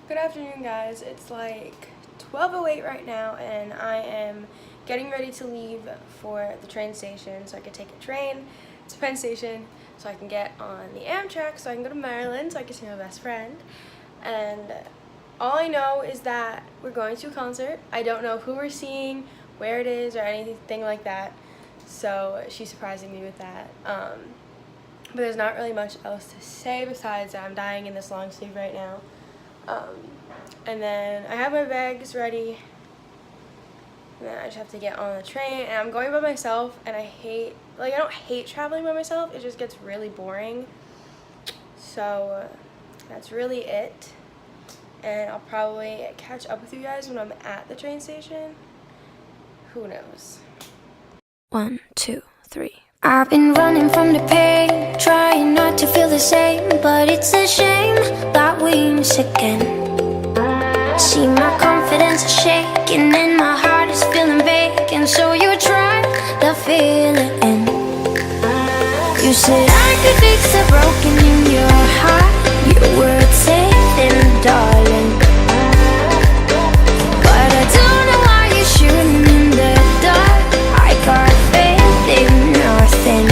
Good afternoon, guys. It's like 12:08 right now, and I am getting ready to leave for the train station so I can take a train to Penn Station so I can get on the Amtrak so I can go to Maryland so I can see my best friend. And all I know is that we're going to a concert. I don't know who we're seeing, where it is, or anything like that. So she's surprising me with that. But there's not really much else to say besides that I'm dying in this long sleeve right now. And then I have my bags ready, and then I just have to get on the train, and I'm going by myself, and I don't hate traveling by myself, it just gets really boring. So that's really it, and I'll probably catch up with you guys when I'm at the train station. Who knows? 1, 2, 3. I've been running from the pain, trying not to feel the same, but it's a shame that we miss again. See, my confidence is shaking and my heart is feeling vacant, so you try to fill it in. You said I could fix the broken in your heart. Your words saving, darling, but I don't know why you're shooting in the dark. I got faith in nothing.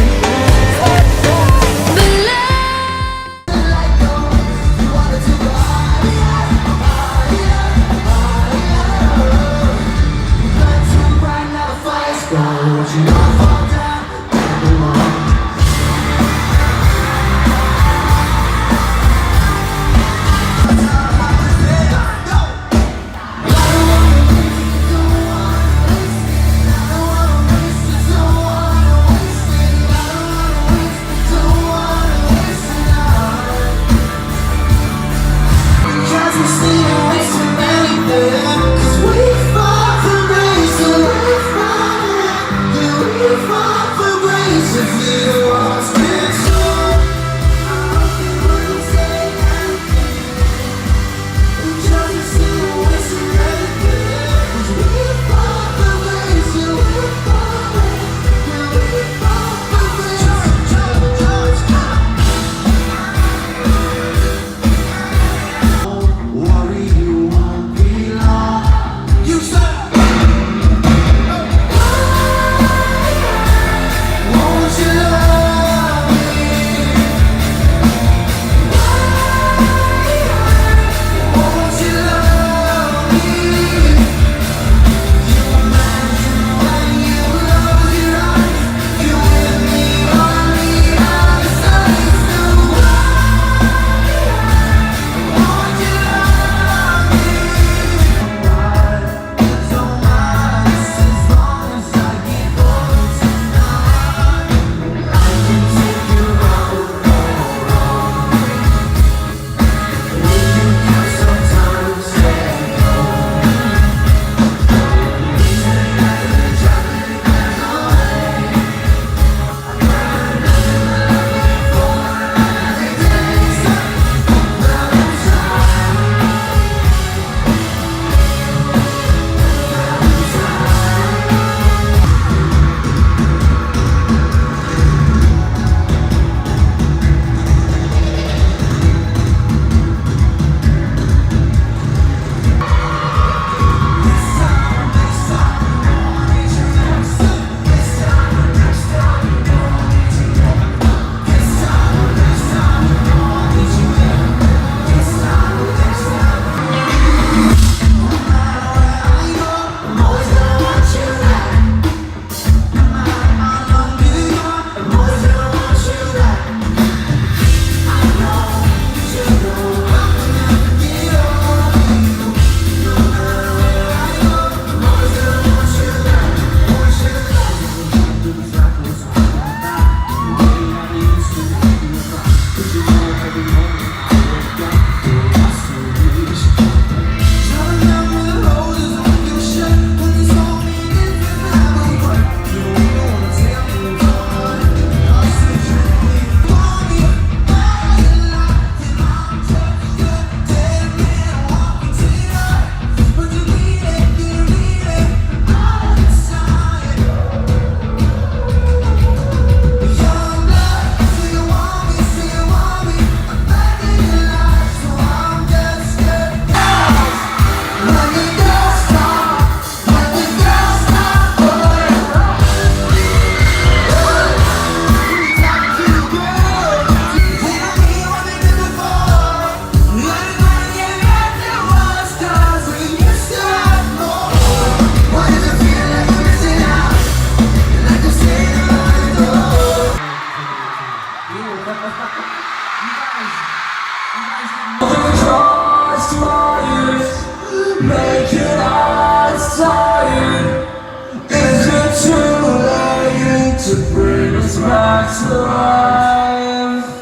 back to life.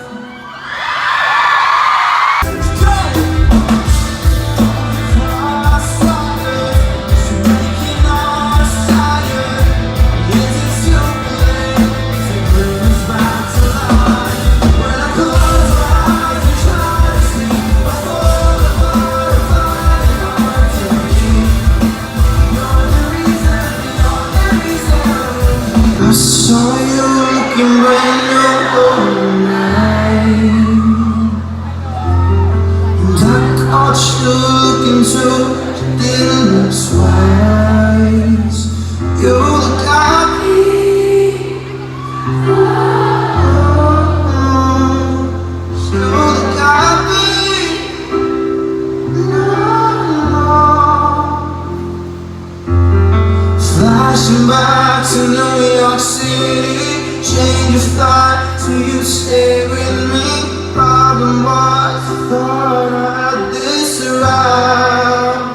I saw you looking brand new overnight, and I caught you looking too, didn't look twice. You look happy, you look happy, no, no. Flashing back to New York City, change of thought, so you stay with me. Problem was, I thought I had this around.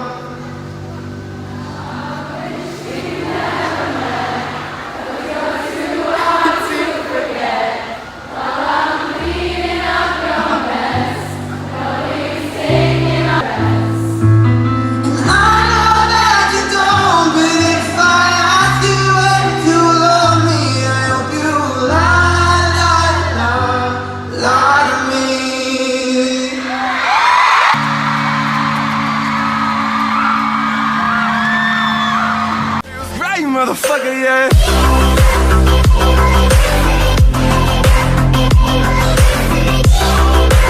Motherfucker, yeah.